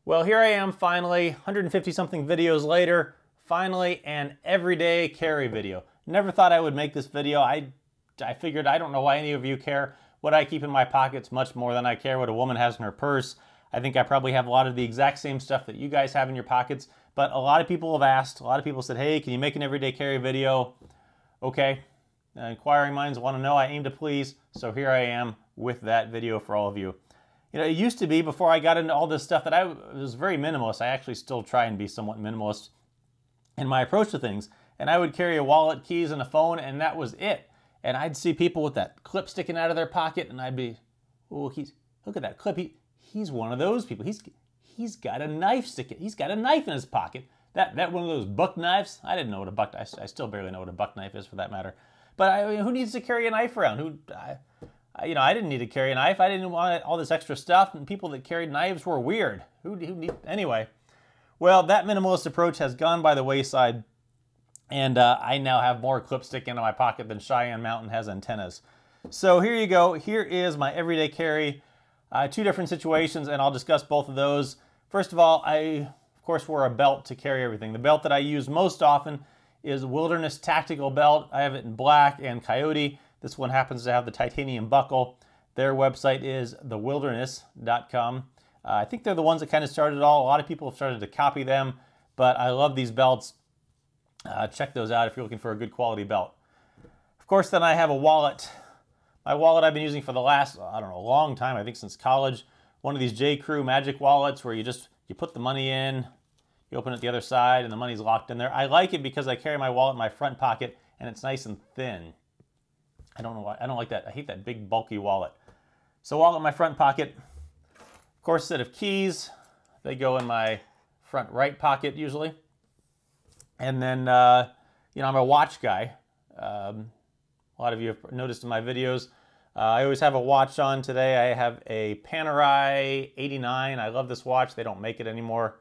Well, here I am finally, 150 something videos later, finally an everyday carry video. Never thought I would make this video. I figured I don't know why any of you care what I keep in my pockets much more than I care what a woman has in her purse. I think I probably have a lot of the exact same stuff that you guys have in your pockets, but a lot of people have asked, a lot of people said, hey, can you make an everyday carry video? Okay, inquiring minds want to know, I aim to please, so here I am with that video for all of you. You know, it used to be, before I got into all this stuff, that I was very minimalist. I actually still try and be somewhat minimalist in my approach to things. And I would carry a wallet, keys, and a phone, and that was it. And I'd see people with that clip sticking out of their pocket, and I'd be, oh, look at that clip. He's one of those people. He's got a knife sticking. He's got a knife in his pocket. That one of those buck knives. I didn't know what a buck. I still barely know what a buck knife is, for that matter. But who needs to carry a knife around? You know, I didn't need to carry a knife. I didn't want all this extra stuff, and people that carried knives were weird. Anyway, well, that minimalist approach has gone by the wayside, and I now have more clips sticking in my pocket than Cheyenne Mountain has antennas. So here you go. Here is my everyday carry. Two different situations, and I'll discuss both of those. First of all, I, of course, wear a belt to carry everything. The belt that I use most often is Wilderness Tactical Belt. I have it in black and coyote. This one happens to have the titanium buckle. Their website is thewilderness.com. I think they're the ones that kind of started it all. A lot of people have started to copy them, but I love these belts. Check those out if you're looking for a good quality belt. Of course, then I have a wallet. My wallet I've been using for the last, I don't know, a long time, I think since college. One of these J. Crew magic wallets where you put the money in, you open it the other side, and the money's locked in there. I like it because I carry my wallet in my front pocket, and it's nice and thin. I don't know why. I don't like that. I hate that big, bulky wallet. So wallet in my front pocket. Of course, set of keys. They go in my front right pocket usually. And then, you know, I'm a watch guy. A lot of you have noticed in my videos, I always have a watch on. Today I have a Panerai 89. I love this watch. They don't make it anymore.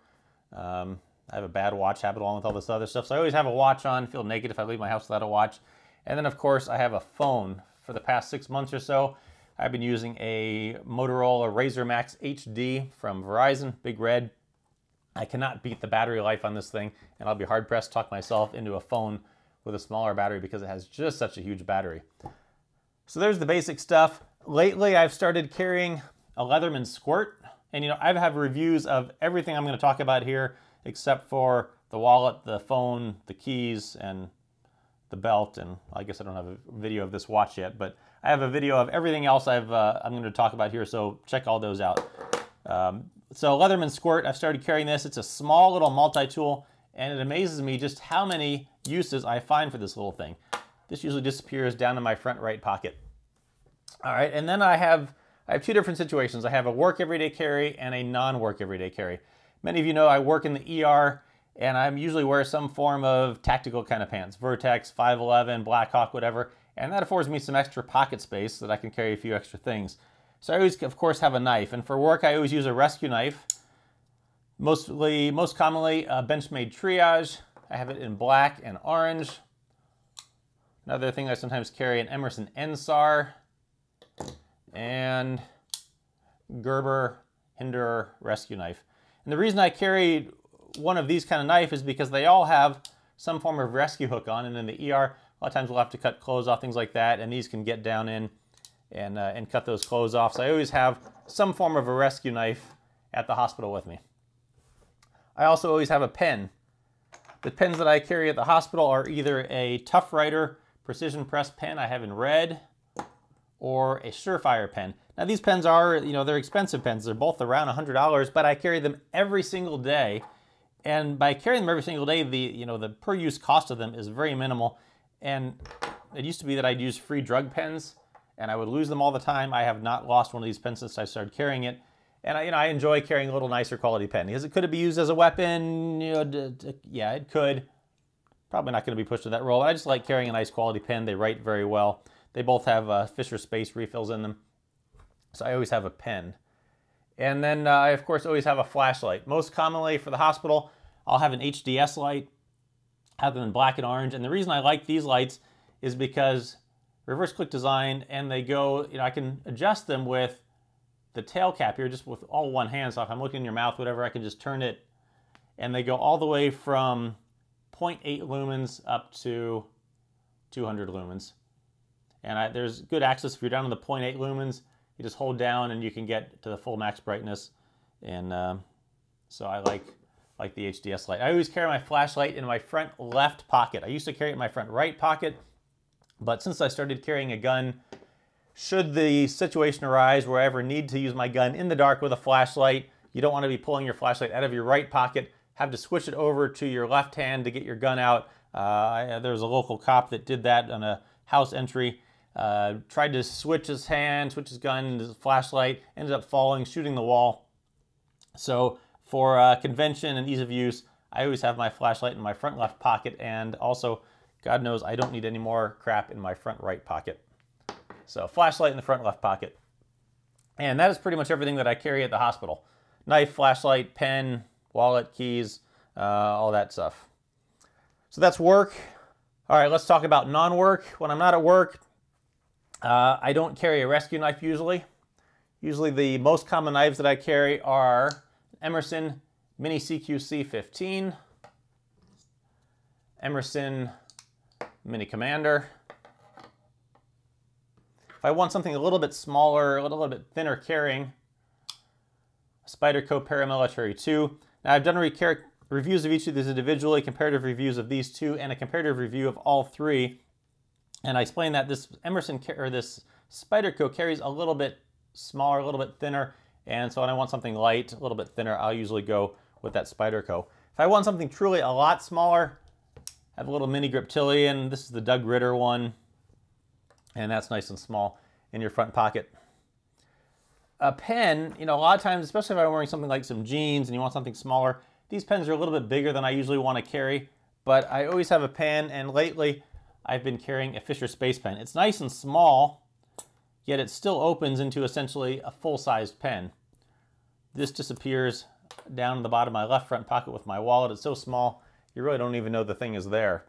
I have a bad watch habit along with all this other stuff. So I always have a watch on. Feel naked if I leave my house without a watch. And then, of course, I have a phone. For the past 6 months or so, I've been using a Motorola Razr Max HD from Verizon, Big Red. I cannot beat the battery life on this thing, and I'll be hard-pressed to talk myself into a phone with a smaller battery because it has just such a huge battery. So there's the basic stuff. Lately, I've started carrying a Leatherman squirt, and you know, I have reviews of everything I'm going to talk about here except for the wallet, the phone, the keys, and the belt, and I guess I don't have a video of this watch yet, but I have a video of everything else I'm going to talk about here, so check all those out. So Leatherman Squirt, I've started carrying this. It's a small little multi-tool, and it amazes me just how many uses I find for this little thing. This usually disappears down in my front right pocket. All right, and then I have two different situations. I have a work everyday carry and a non-work everyday carry. Many of you know I work in the ER, and I usually wear some form of tactical kind of pants, Vertex, 511, Blackhawk, whatever, and that affords me some extra pocket space so that I can carry a few extra things. So I always, of course, have a knife, and for work I always use a rescue knife. Most commonly, a Benchmade Triage. I have it in black and orange. Another thing I sometimes carry, an Emerson n-sar, and Gerber Hinderer rescue knife. And the reason I carry one of these kind of knife is because they all have some form of rescue hook on, and in the ER, a lot of times we'll have to cut clothes off, things like that, and these can get down in and cut those clothes off. So I always have some form of a rescue knife at the hospital with me. I also always have a pen. The pens that I carry at the hospital are either a Tough Rider precision press pen I have in red, or a Surefire pen. Now these pens are, you know, they're expensive pens. They're both around $100, but I carry them every single day. And by carrying them every single day, the per use cost of them is very minimal. And it used to be that I'd use free drug pens, and I would lose them all the time. I have not lost one of these pens since I started carrying it. And I enjoy carrying a little nicer quality pen because could it be used as a weapon? You know, yeah, it could. Probably not going to be pushed to that role. I just like carrying a nice quality pen. They write very well. They both have Fisher Space refills in them, so I always have a pen. And then I, of course, always have a flashlight. Most commonly for the hospital, I'll have an HDS light. I have them in black and orange. And the reason I like these lights is because reverse click design, and they go, I can adjust them with the tail cap here just with all one hand. So if I'm looking in your mouth, whatever, I can just turn it, and they go all the way from 0.8 lumens up to 200 lumens. And there's good access if you're down to the 0.8 lumens. You just hold down and you can get to the full max brightness. And so I like the HDS light. I always carry my flashlight in my front left pocket. I used to carry it in my front right pocket, but since I started carrying a gun, should the situation arise where I ever need to use my gun in the dark with a flashlight, you don't want to be pulling your flashlight out of your right pocket, have to switch it over to your left hand to get your gun out. There was a local cop that did that on a house entry. Tried to switch his gun, his flashlight, ended up falling, shooting the wall. So for convention and ease of use, I always have my flashlight in my front left pocket, and also, God knows, I don't need any more crap in my front right pocket. So flashlight in the front left pocket. And that is pretty much everything that I carry at the hospital. Knife, flashlight, pen, wallet, keys, all that stuff. So that's work. All right, let's talk about non-work. When I'm not at work, I don't carry a rescue knife usually. Usually the most common knives that I carry are Emerson Mini CQC 15, Emerson Mini Commander. If I want something a little bit smaller, a little bit thinner carrying, Spyderco Paramilitary 2. Now I've done reviews of each of these individually, comparative reviews of these two, and a comparative review of all three. And I explained that this this Spyderco carries a little bit smaller, a little bit thinner, and so when I want something light, a little bit thinner, I'll usually go with that Spyderco. If I want something truly a lot smaller, I have a little mini Griptilian. This is the Doug Ritter one, and that's nice and small in your front pocket. A pen, you know, a lot of times, especially if I'm wearing something like some jeans and you want something smaller, these pens are a little bit bigger than I usually want to carry, but I always have a pen, and lately I've been carrying a Fisher Space Pen. It's nice and small, yet it still opens into essentially a full-sized pen. This disappears down in the bottom of my left front pocket with my wallet. It's so small, you really don't even know the thing is there.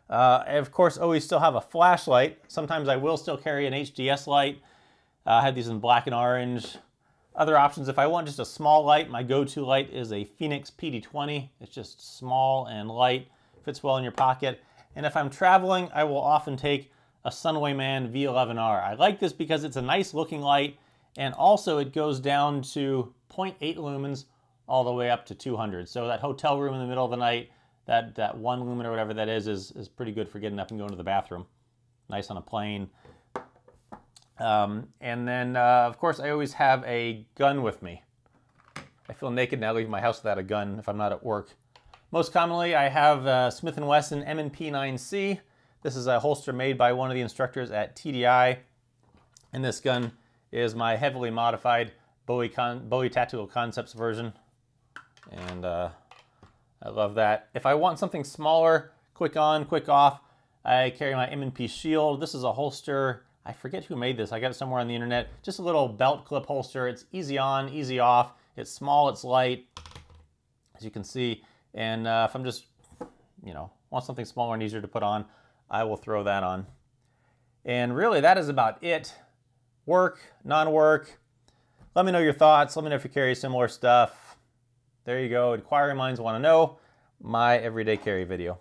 I, of course, always still have a flashlight. Sometimes I will still carry an HDS light. I have these in black and orange. Other options, if I want just a small light, my go-to light is a Phoenix PD20. It's just small and light, fits well in your pocket. And if I'm traveling, I will often take a Sunwayman V11R. I like this because it's a nice looking light, and also it goes down to 0.8 lumens all the way up to 200. So that hotel room in the middle of the night, that 1 lumen or whatever that is pretty good for getting up and going to the bathroom. Nice on a plane. And then, of course, I always have a gun with me. I feel naked now leaving my house without a gun if I'm not at work. Most commonly, I have Smith & Wesson M&P 9C. This is a holster made by one of the instructors at TDI. And this gun is my heavily modified Bowie Tactical Concepts version. And I love that. If I want something smaller, quick on, quick off, I carry my M&P Shield. This is a holster. I forget who made this. I got it somewhere on the internet. Just a little belt clip holster. It's easy on, easy off. It's small, it's light, as you can see. And if I'm just, you know, want something smaller and easier to put on, I will throw that on. And really, that is about it. Work, non-work. Let me know your thoughts. Let me know if you carry similar stuff. There you go. Inquiring minds want to know. My everyday carry video.